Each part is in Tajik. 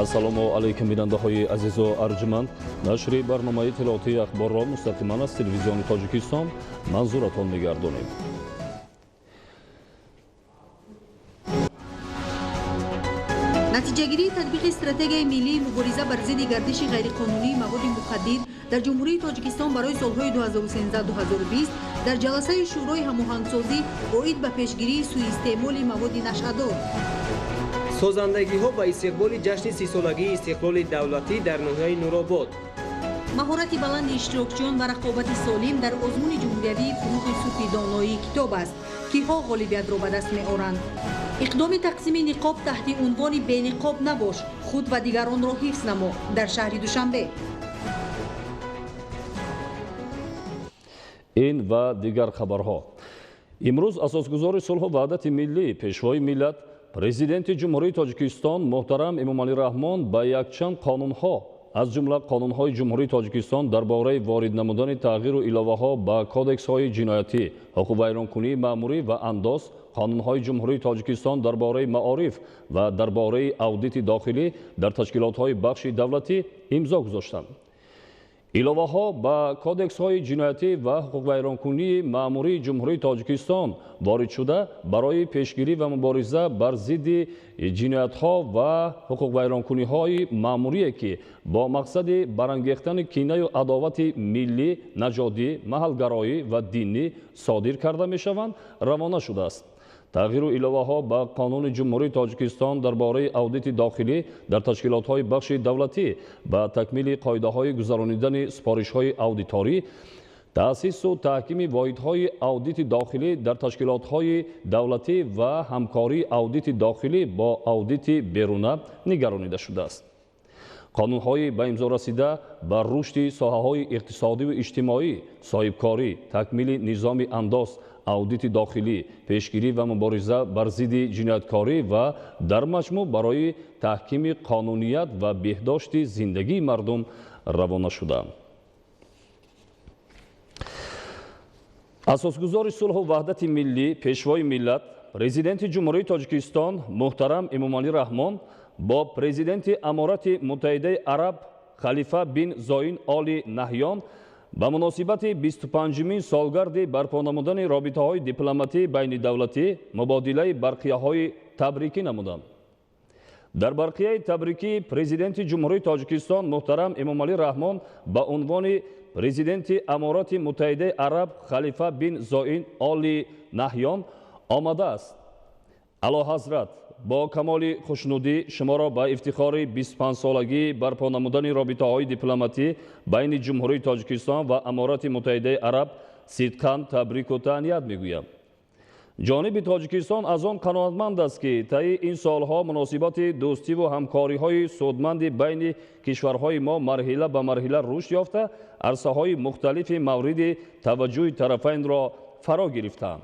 Assalomu alaykum binandahoyi azizu arjumand. Nashri barnomaи ittилооти ахборро мустақиман аз телевизиони Тоҷикистон манзуратон мегардонем. натиҷагирии татбиқи стратегияи миллии мубориза бар зидди гардиши ғайриқонунии маводи мухаддир дар ҷумҳурии Тоҷикистон барои солҳои 2013-2020 дар ҷаласаи шӯрои ҳамоҳангсозӣ оид ба пешгирии суистеъмоли маводи нашъадор. созандагиҳо ба истиқболи ҷашни 30-солагии истиқлоли давлатӣ дар ноҳияи Нуробод. маҳорати баланди иштирокчиён ва рақобати солим дар озмуни ҷумҳуриявии фурӯғи субҳи доноии китоб аст. киҳо ғолибиятро ба даст меоранд? иқдоми тақсими ниқоб таҳти унвони бениқоб набош, худ ва дигаронро ҳифз намо дар шаҳри Душанбе. ин ва дигар хабарҳо. имрӯз асосгузори сулҳу ваҳдати миллӣ пешвои миллат президенти ҷумҳурии Тоҷикистон муҳтарам Эмомалӣ Раҳмон ба якчанд қонунҳо аз ҷумла қонунҳои ҷумҳурии Тоҷикистон дар бораи ворид намудани тағйиру иловаҳо ба кодексҳои ҷиноятӣ, ҳуқуқвайронкунии маъмурӣ ва андоз, қонунҳои ҷумҳурии Тоҷикистон дар бораи маориф ва дар бораи аудити дохилӣ дар ташкилотҳои бахши давлатӣ имзо гузоштанд. иловаҳо ба кодексҳои ҷиноятӣ ва ҳуқуқвайронкунии маъмурии ҷумҳурии Тоҷикистон ворид шуда барои пешгирӣ ва мубориза бар зидди ҷиноятҳо ва ҳуқуқвайронкуниҳои маъмурие ки бо мақсади барангехтани кинаю адовати миллӣ, наҷодӣ, маҳалгароӣ ва динӣ содир карда мешаванд, равона шудааст. тағйиру иловаҳо ба қонуни ҷумҳурии Тоҷикистон дар бораи аудити дохилӣ дар ташкилотҳои бахши давлатӣ ба такмили қоидаҳои гузаронидани сипоришҳои аудиторӣ, таъсису таҳкими воҳидҳои аудити дохилӣ дар ташкилотҳои давлатӣ ва ҳамкории аудити дохилӣ бо аудити беруна нигаронида шудааст. қонунҳои ба имзо расида ба рушди соҳаҳои иқтисодиву иҷтимоӣ, соҳибкорӣ, такмили низоми андоз, аудити дохилӣ, пешгирӣ ва мубориза бар зидди ҷинояткорӣ ва дар маҷмӯъ барои таҳкими қонуният ва беҳдошти зиндагии мардум равона шуданд. асосгузори сулҳу ваҳдати миллӣ, пешвои миллат, президенти ҷумҳурии Тоҷикистон муҳтарам Эмомалӣ Раҳмон бо президенти Аморати Муттаҳидаи Араб Халифа бин Зоин Оли Наҳён ба муносибати 25-мин солгарди барпо намудани робитаҳои дипломатии байнидавлатӣ мубодилаи барқияҳои табрикӣ намуданд. дар барқияи табрикӣ президенти ҷумҳурии Тоҷикистон муҳтарам Эмомалӣ Раҳмон ба унвони президенти Аморати Муттаҳидаи Араб Халифа бин Зоин Оли Наҳён омадааст. Аълоҳазрат бо камоли хушнудӣ шуморо ба ифтихори 25-солагии барпо намудани робитаҳои дипломатӣ байни ҷумҳурии Тоҷикистон ва Аморати Муттаҳидаи Араб сидқан табрику таъният мегӯям. ҷониби Тоҷикистон аз он қаноатманд аст ки таи ин солҳо муносибати дӯстиву ҳамкориҳои судманди байни кишварҳои мо марҳила ба марҳила рушд ёфта, арсаҳои мухталифи мавриди таваҷҷӯҳи тарафайнро фаро гирифтаанд.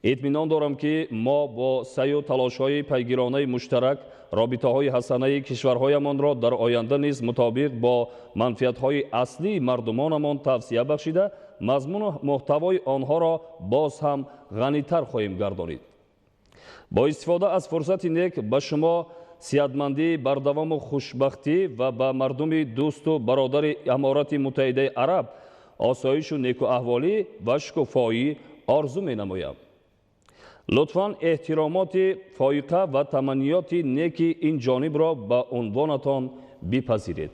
اطمینان دارم که ما با سعی و تلاش‌های پیگیرانه مشترک رابطه‌های حسنه کشورهایمان را در آینده نیز مطابق با منفعت‌های اصلی مردمانمان توسعه بخشیده مضمون و محتوای آنها را باز هم غنی‌تر خواهیم گردانید. با استفاده از فرصت نیک به شما صحتمندی، بردوام و خوشبختی و به مردم دوست و برادر امارات متحده عرب آسایش و نیکواحوالی و شکوفایی آرزو می‌نمایم. لطفاً احترامات فائقه و تمنیات نیک این جانب را به عنوانتان بپذیرید.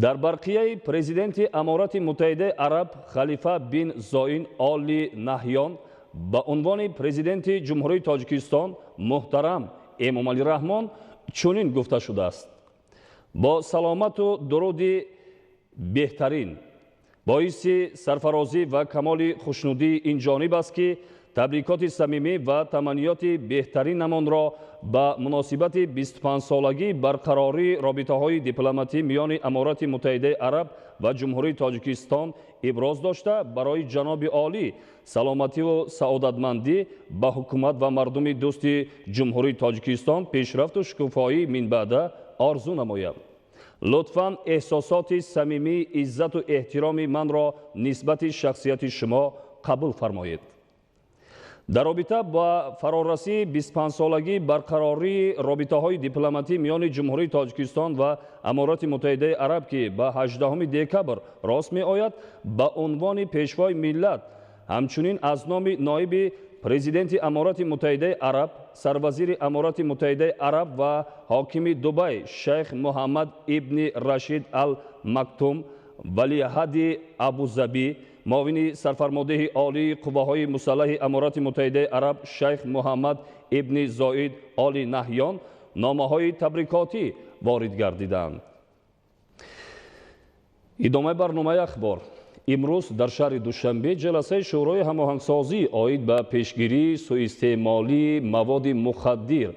در برقیه پرزیدنت امارات متحده عرب خلیفه بن زاین آلی نهیان به عنوان پرزیدنت جمهوری تاجیکستان محترم امامعلی رحمان چنین گفته شده است: با سلامت و درود بهترین باعث سرفرازی و کمال خوشنودی این جانب است که تبریکات صمیمی و تمنیات بهترینمان را به مناسبت 25 سالگی برقراری رابطه‌های دیپلماتی میان امارات متحده عرب و جمهوری تاجیکستان ابراز داشته برای جناب عالی سلامتی و سعادتمندی به حکومت و مردم دوست جمهوری تاجیکستان پیشرفت و شکوفایی من بعد آرزو نمایم. لطفاً احساسات صمیمی عزت و احترام من را نسبت شخصیت شما قبول فرمایید. дар робита ба фарорасии 25-солагӣ барқарории робитаҳои дипломатӣ миёни ҷумҳурии Тоҷикистон ва Аморати Муттаҳидаи Араб, ки ба 18 декабр рост меояд, ба унвони пешвои миллат, ҳамчунин аз номи ноиби президенти Аморати Муттаҳидаи Араб, сарвазири Аморати Муттаҳидаи Араб ва ҳокими Дубай Шейх Муҳаммад ибни Рашид ал-Мактум, валиаҳди Абузаби, معاون سرفرمانده عالی قوه‌های مسلح امارات متحده عرب شیخ محمد ابن زاید آل نهیان نامه‌های تبریکاتی وارد گردیدند. ادامه برنامه اخبار. امروز در شهر دوشنبه جلسه شورای هماهنگسازی آید به پیشگیری سوءاستعمالی مواد مخدر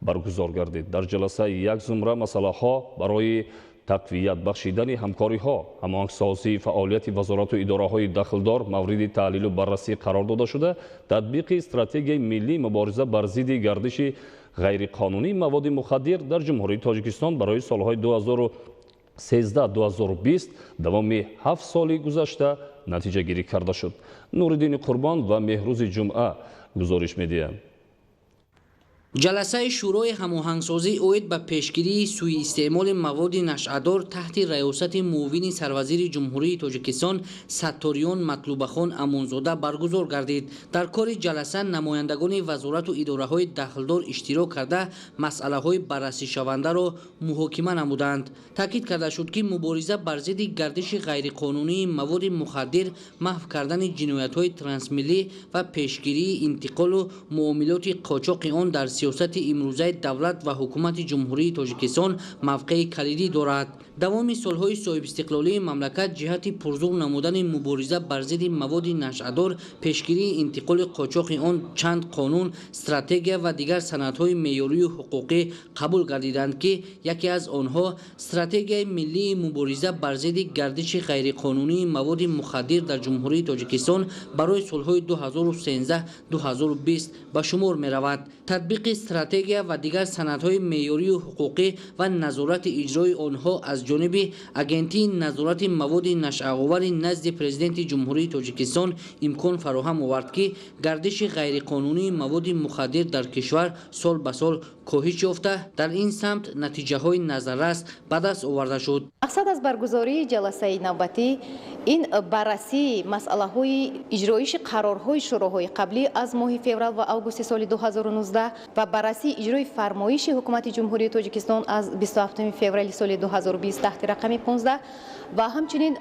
برگزار گردید. در جلسه یک زمره مسائل‌ها برای تقویت بخشیدن همکاری‌ها، هماهنگسازی فعالیت وزارت و اداره‌های دخلدار مورد تحلیل و بررسی قرار داده شده. تطبیق استراتژی ملی مبارزه بر ضد گردش غیرقانونی مواد مخدر در جمهوری تاجیکستان برای سالهای 2013-2020 دوام 7 سال گذشته نتیجه گیری کرده شد. نوردین قربان و مهروز جمعه گزارش می‌دهند. جلسه شورای هماهنگسازی اوید به پیشگیری سوءاستعمال مواد نشعه‌دار تحت ریاست معاون سروزیر جمهوری تاجیکستان ستاریان مطلوبخان امانزاده برگزار گردید. در کار جلسه نمایندگان وزارت و اداره‌های دخلدار اشتراک کرده مسئله‌های بررسی شونده را محاکمه نمودند. تاکید کرده شد که مبارزه بر ضد گردش غیرقانونی مواد مخدر، محو کردن جنایت‌های ترانسمیلی و پیشگیری انتقال و معاملات قاچاق آن در سیاست امروزه دولت و حکومت جمهوری تاجیکستان موقع کلیدی دارد. دوام سالهای صاحب استقلالی مملکت جهت پرزور نمودن مبارزه بر ضد مواد نشعه‌دار، پیشگیری انتقال قاچاق آن چند قانون، استراتژی و دیگر سندهای معیاری و حقوقی قبول گردیدند که یکی از آنها استراتژی ملی مبارزه بر ضد گردش غیرقانونی مواد مخدر در جمهوری تاجیکستان برای سالهای 2013-2020 به شمار می‌رود. تطبیق استراتژی و دیگر سندهای معیاری و حقوقی و نظارت اجرای آنها از جانب اگنتی نظارت مواد نشعه‌آور نزد پرزیدنت جمهوری تاجیکستان امکان فراهم آورد که گردش غیرقانونی مواد مخدر در کشور سال به سال کاهش یافته. در این سمت نتیجه های نظررس به دست آورده شد. مقصد از برگزاری جلسه نوبتی این بررسی مسئله های اجرایش قرارهای شوراهای قبلی از ماه فوریه و آگوست سال 2019 و بررسی اجرای فرمایش حکومت جمهوری تاجیکستان از 27 فوریه سال 2020 تحت رقم 15 و همچنین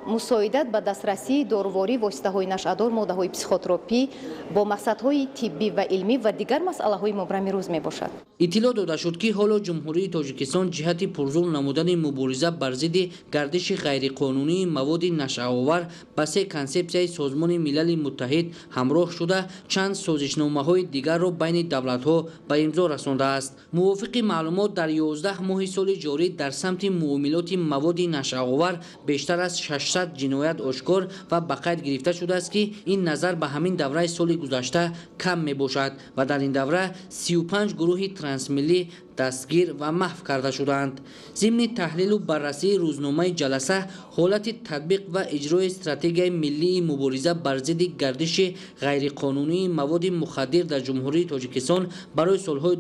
مساعدت به دسترسی دارواری واسطه های نشعه‌دار، ماده های پسیخوتراپی با مقصد های طبی و علمی و دیگر مسئله های مبرم روز می باشد. اطلاع داده شد که حالا جمهوری تاجیکستان جهت پرزور نمودن مبارزه بر ضد گردش غیرقانونی مواد نشعه‌آور با سه کنسپسیای سازمان ملل متحد همراه شده چند سازشنامه‌های دیگر را بین دولت‌ها به امضا رسانده است. موافق معلومات در 11 ماه سال جاری در سمت معاملات مواد نشعه‌آور بیشتر از 600 جنایت آشکار و به قید گرفته شده است که این نظر به همین دوره سال گذشته کم می باشد و در این دوره 35 گروه ترانسمیلی دستگیر و محو کرده شدند. ضمن تحلیل و بررسی روزنامه جلسه حالت تطبیق و اجرای استراتژی ملی مبارزه بر ضد گردش غیرقانونی مواد مخدر در جمهوری تاجیکستان برای سالهای 2013-2020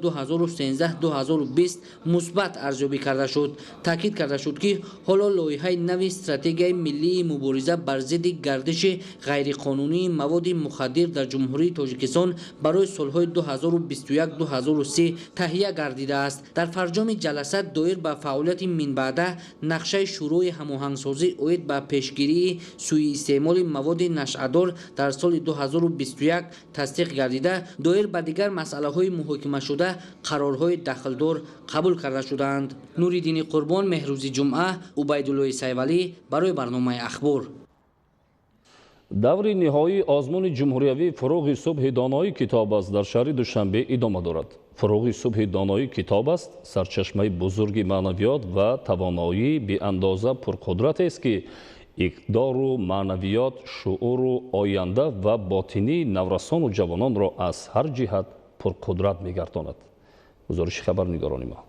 مثبت ارزیابی کرده شد. تاکید کرده شد که حالا لایحه نوی استراتژی ملی مبارزه بر ضد گردش غیرقانونی مواد مخدر در جمهوری تاجیکستان برای سالهای 2021-2023 تهیه گردیده است. در فرجام جلسه دایر به فعالیت من بعده نقشه شورای هماهنگسازی اوید به پیشگیری سوءاستعمال مواد نشعه‌دار در سال 2021 تصدیق گردیده. دایر به دیگر مسئله های محاکمه شده قرارهای دخلدار قبول کرده شدند. نوریدین قربان، مهروز جمعه، عبیدالله سیولی برای برنامه اخبار. даври ниҳоии озмуни ҷумҳуриявӣ фуруғи субҳи доноӣ китоб аст дар шаҳри душанбе идома дорад. фуруғи субҳи доноӣ китоб аст сарчашмаи бузурги маънавиёт ва тавоноӣ беандоза пурқудратест ки иқдору маънавиёт, шууру оянда ва ботинии наврасону ҷавононро аз ҳар ҷиҳат пурқудрат мегардонад. гузориши хабарнигорони мо.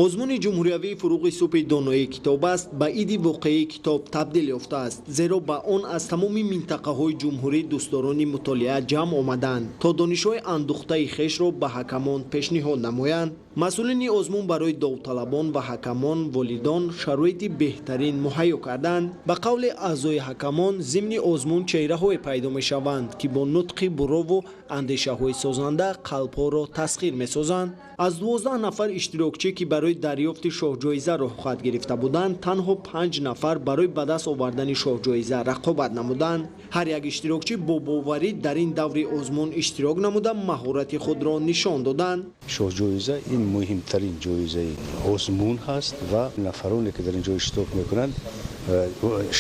озмуни ҷумҳуриявии фуруғи субҳи доноӣ китоб аст ба иди воқеии китоб табдил ёфтааст, зеро ба он аз тамоми минтақаҳои ҷумҳурӣ дӯстдорони мутолиа ҷамъ омаданд то донишҳои андӯхтаи хешро ба ҳакамон пешниҳод намоянд. масъулини озмун барои довталабон ва ҳакамон волидон шароити беҳтарин муҳайё карданд. ба қавли аъзои ҳакамон зимни озмун чеҳраҳое пайдо мешаванд ки бо нутқи бурову андешаҳои созанда қалбҳоро тасхир месозанд. аз 12 нафар иштирокчӣ ки барои дарёфти шоҳҷоиза роҳхат гирифта буданд, танҳо 5 нафар барои ба даст овардани шоҳҷоиза рақобат намуданд. ҳар як иштирокчӣ бо боварӣ дар ин даври озмун иштирок намуда маҳорати худро нишон доданд. шоҳҷоиза ин муҳимтарин ҷоизаи озмун ҳаст ва нафароне ки дар ин ҷо иштирок мекунанд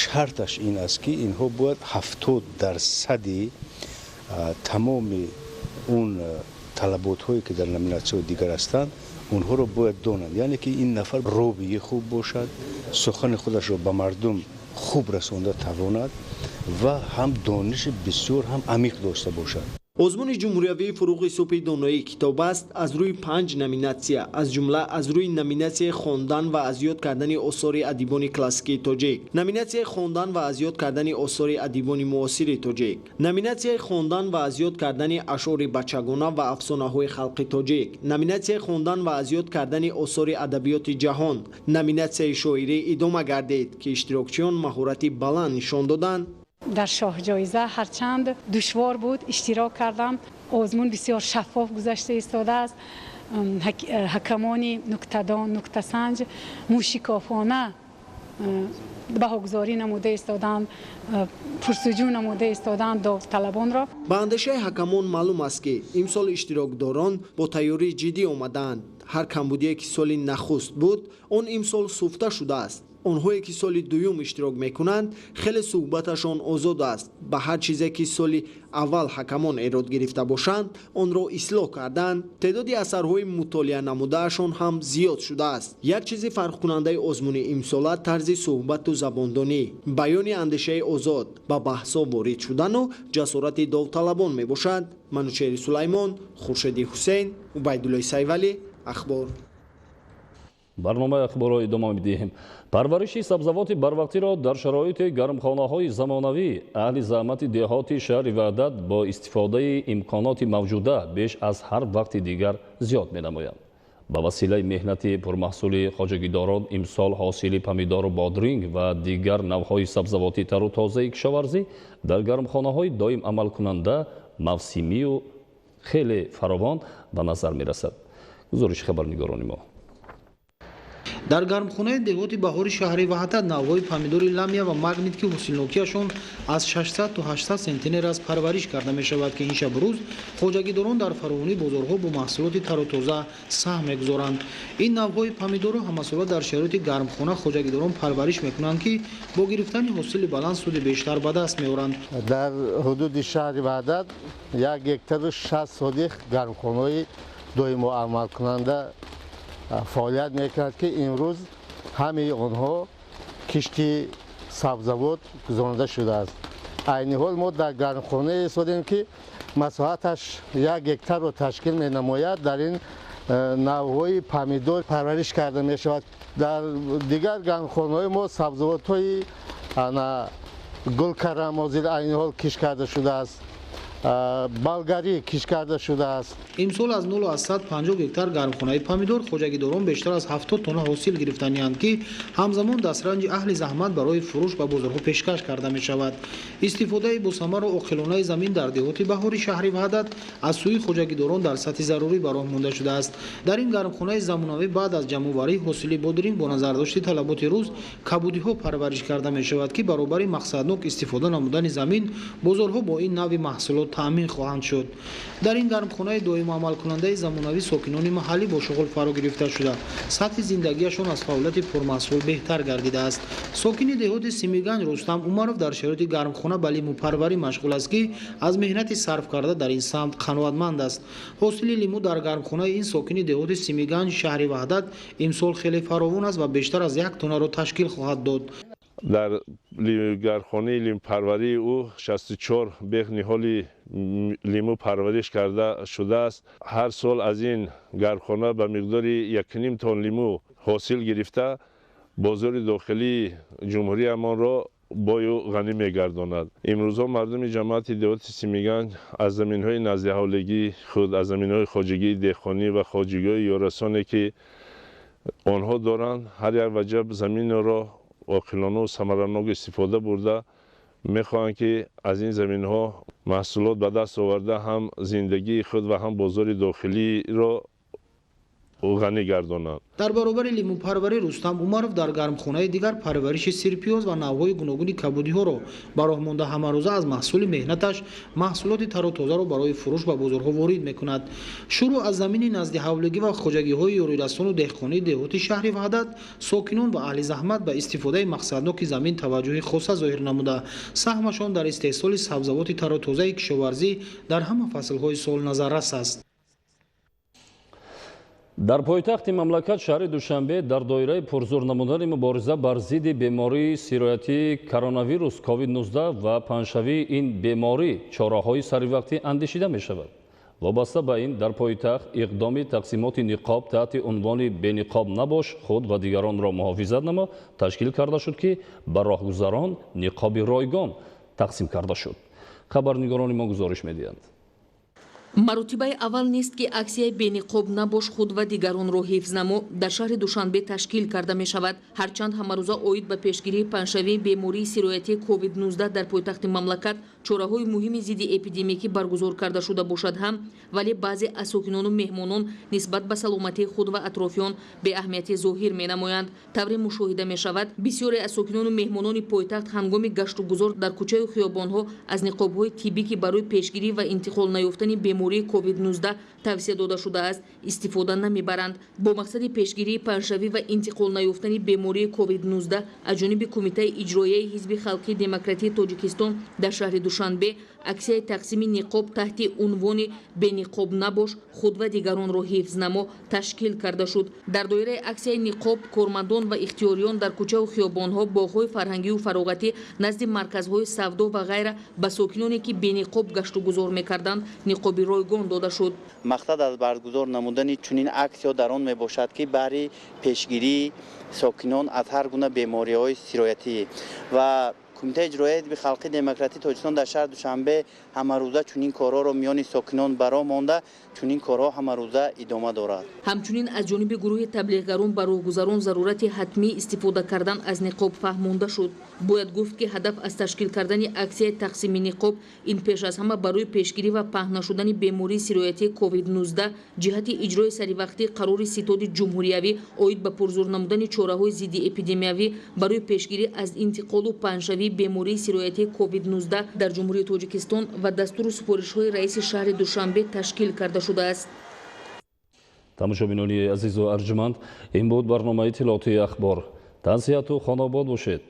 шарташ ин аст ки инҳо бояд 70% тамоми он талаботҳое ки дар номинатсияҳои дигар ҳастанд онҳоро бояд донанд, яъне ки ин нафар ровии хуб бошад, сухани худашро ба мардум хуб расонда тавонад ва ҳам дониши бисёр ҳам амиқ дошта бошад. озмуни ҷумҳуриявии фуруғи субҳи доноӣ китоб аст аз рӯи 5 номинатсия, аз ҷумла аз рӯи номинатсияи хондан ва аз ёд кардани осори адибони классикии тоҷик, номинатсияи хондан ва аз ёд кардани осори адибони муосири тоҷик, номинатсияи хондан ва аз ёд кардани ашъори бачагона ва афсонаҳои халқи тоҷик, номинатсияи хондан ва аз ёд кардани осори адабиёти ҷаҳон, номинатсияи шоирӣ идома гардид ки иштирокчиён маҳорати баланд нишон доданд. дар шоҳҷоиза ҳарчанд душвор буд иштирок кардам. озмун бисёр шаффоф гузашта истодааст. ҳакамони нуктадон, нуктасанҷ мушикофона баҳогузорӣ намуда истоданд, пурсуҷӯ намуда истоданд довталабонро. ба андешаи ҳакамон маълум аст ки имсол иштирокдорон бо тайёрии ҷиддӣ омаданд. ҳар камбудие ки соли нахуст буд он имсол суфта шудааст. онҳое ки соли дуюм иштирок мекунанд хеле суҳбаташон озод аст. ба ҳар чизе ки соли аввал ҳакамон эрод гирифта бошанд онро ислоҳ карданд. теъдоди асарҳои мутолиа намудаашон ҳам зиёд шудааст. як чизи фарқкунандаи озмуни имсола тарзи суҳбату забондонӣ, баёни андешаи озод, ба баҳсҳо ворид шудану ҷасорати довталабон мебошад. манучери сулаймон, хуршеди ҳусейн, убайдуллои сайвалӣ, ахбор. барномаи ахборро идома медиҳем. парвариши сабзавоти барвақтиро дар шароити гармхонаҳои замонавӣ аҳли заҳмати деҳоти шаҳри Ваҳдат бо истифодаи имконоти мавҷуда беш аз ҳар вақти дигар зиёд менамоянд. ба василаи меҳнати пурмаҳсули хоҷагидорон имсол ҳосили помидору бодринг ва дигар навъҳои сабзавоти тару тозаи кишоварзӣ дар гармхонаҳои доим амалкунанда мавсимию хеле фаровон ба назар мерасад. гузориши хабарнигорони мо. дар гармхонаи деҳоти баҳори шаҳри Ваҳдат навъҳои помидори ламия ва магнит ки ҳосилнокиашон аз 600 то 800 сентинер аст парвариш карда мешавад ки ин шабрӯз хоҷагидорон дар фаровонӣ бозорҳо бо маҳсулоти тару тоза саҳм мегузоранд. ин навъҳои помидорро ҳамасола дар шароити гармхона хоҷагидорон парвариш мекунанд ки бо гирифтани ҳосили баланд суди бештар ба даст меоранд. дар ҳудуди шаҳри Ваҳдат 1 гектару 60 содиқ гармхонаи доимо амалкунанда фаъолият мекард ки имрӯз ҳамаи онҳо кишти сабзавот гузаронида шудааст. айни ҳол мо дар гармхонае истодем ки масоҳаташ 1 гектарро ташкил менамояд. дар ин навъҳои помидор парвариш карда мешавад. дар дигар гармхонаҳои мо сабзавотҳои гулкарамозил айни ҳол киш карда шудааст. болгарӣ киш карда шудааст. имсол аз 0 аз 150 гектар гармхонаи помидор хоҷагидорон бештар аз 70 тонна ҳосил гирифтанианд ки ҳамзамон дастранҷи аҳли заҳмат барои фурӯш ба бозорҳо пешкаш карда мешавад. истифодаи босамару оқилонаи замин дар деҳоти баҳори шаҳри Ваҳдат аз сӯи хоҷагидорон дар сатҳи зарурӣ ба роҳ монда шудааст. дар ин гармхонаи замонавӣ баъд аз ҷамъоварии ҳосили бодринг бо назардошти талаботи рӯз кабудиҳо парвариш карда мешавад ки баробари мақсаднок истифода намудани замин бозорҳо бо ин навъи маҳсулот таъмин хоҳанд шуд. дар ин гармхонаи доимо амалкунандаи замонавӣ сокинони маҳаллӣ бо шуғул фаро гирифта шуда сатҳи зиндагиашон аз фаъолияти пурмаҳсул беҳтар гардидааст. сокини деҳоти Симиганҷ Рустам Умаров дар шароити гармхона ба лимӯпарварӣ машғул аст ки аз меҳнати сарф карда дар ин самт қаноатманд аст. ҳосили лимӯ дар гармхонаи ин сокини деҳоти Симиганҷ шаҳри Ваҳдат имсол хеле фаровон аст ва бештар аз 1 тоннаро ташкил хоҳад дод. در گرخانه لیمو پروری او 64 بیخ نهالی لیمو پرورش کرده شده است. هر سال از این گرخانه به مقدار 1.5 تن لیمو حاصل گرفته بازار داخلی جمهوری امان را بایو غنی میگرداند. امروز مردم جماعت دولت سیمیگنج از زمین‌های نزد حولگی خود، از زمین‌های خواجگی دهقانی و خواجگی یارسانی که آنها دارند، هر یک وجب زمین را عاقلانه و ثمره‌ناک استفاده برده میخواهند که از این زمین‌ها محصولات به دست آورده هم زندگی خود و هم بازار داخلی را غنی گردانند. در برابر لیمو پروری رستم عمرов در گرمخانه دیگر پرورش سیرپیاز و نوهای گوناگون کبودی ها را به راه مانده همه روزه از محصول مهنتش محصولات تر و تازه را برای فروش به بازارها وارد میکند. شروع از زمین نزد حولگی و خواجگی های یاریرسان و دهقانی دهاتی شهر وحدت، ساکنان و اهل زحمت به استفاده مقصدناک زمین توجه خاص ظاهر نموده سهمشان در استحصال سبزوات تر و تازه کشاورزی در همه فصل‌های سال نظررس است. дар пойтахти мамлакат шаҳри душанбе дар доираи пурзур намудани мубориза бар зидди бемории сироятии коронавирус COVID-19 ва паҳншавии ин беморӣ чораҳои саривақтӣ андешида мешавад. вобаста ба ин дар пойтахт иқдоми тақсимоти ниқоб таҳти унвони бениқоб набош худ ва дигаронро муҳофизат намо ташкил карда шуд, ки ба роҳгузарон ниқоби ройгон тақсим карда шуд. хабарнигорони мо гузориш медиҳанд. маротибаи аввал нест ки аксияи бениқоб набош худ ва дигаронро ҳифз намо дар шаҳри душанбе ташкил карда мешавад. ҳарчанд ҳамарӯза оид ба пешгирии паҳншавии бемории сироятии COVID-19 дар пойтахти мамлакат чораҳои муҳими зидди эпидемикӣ баргузор карда шуда бошад ҳам, вале баъзе аз сокинону меҳмонон нисбат ба саломатии худ ва атрофиён беаҳамиятӣ зоҳир менамоянд. тавре мушоҳида мешавад бисёре аз сокинону меҳмонони пойтахт ҳангоми гашту гузор дар кӯчаю хиёбонҳо аз ниқобҳои тиббӣ ки барои пешгирӣ ва интиқол наёфтани бемории COVID-19 тавсия дода шудааст истифода намебаранд. бо мақсади пешгирии паҳншавӣ ва интиқол наёфтани бемории COVID-19 аз ҷониби кумитаи иҷроияи ҳизби халқии демократии тоҷикистон дар шаҳри душанбе аксияи тақсими ниқоб таҳти унвони бениқоб набош худ ва дигаронро ҳифз намо ташкил карда шуд. дар доираи аксияи ниқоб кормандон ва ихтиёриён дар кӯчаву хиёбонҳо, боғҳои фарҳангию фароғатӣ, назди марказҳои савдо ва ғайра ба сокиноне ки бениқоб гашту гузор мекарданд ниқоби ройгон дода шуд. мақсад аз баргузор намудани чунин аксиё дар он мебошад ки баҳри пешгирии сокинон аз ҳар гуна бемориҳои сироятӣ ва кумитаи иҷроияи ҳизби халқии демократии тоҷикистон дар шаҳри душанбе ҳамарӯза чунин корҳоро миёни сокинон ба роҳ монда чунин корҳо ҳамарӯза идома дорад. ҳамчунин аз ҷониби гурӯҳи таблиғгарон ба роҳгузарон зарурати ҳатмии истифода кардан аз ниқоб фаҳмонда шуд. бояд гуфт ки ҳадаф аз ташкил кардани аксияи тақсими ниқоб ин пеш аз ҳама барои пешгирӣ ва паҳн нашудани бемории сироятии COVID-19 ҷиҳати иҷрои саривақтӣ қарори ситоди ҷумҳуриявӣ оид ба пурзур намудани чораҳои зидди эпидемиявӣ барои пешгирӣ аз интиқолу паҳншавии бемории сироятии COVID-19 дар ҷумҳурии тоҷикистон ва дастуру супоришҳои раиси шаҳри душанбе ташкил карда шудааст. тамошобинони азизу арҷуманд, ин буд барномаи иттилоотии ахбор. тансиҳату хонобод бошед.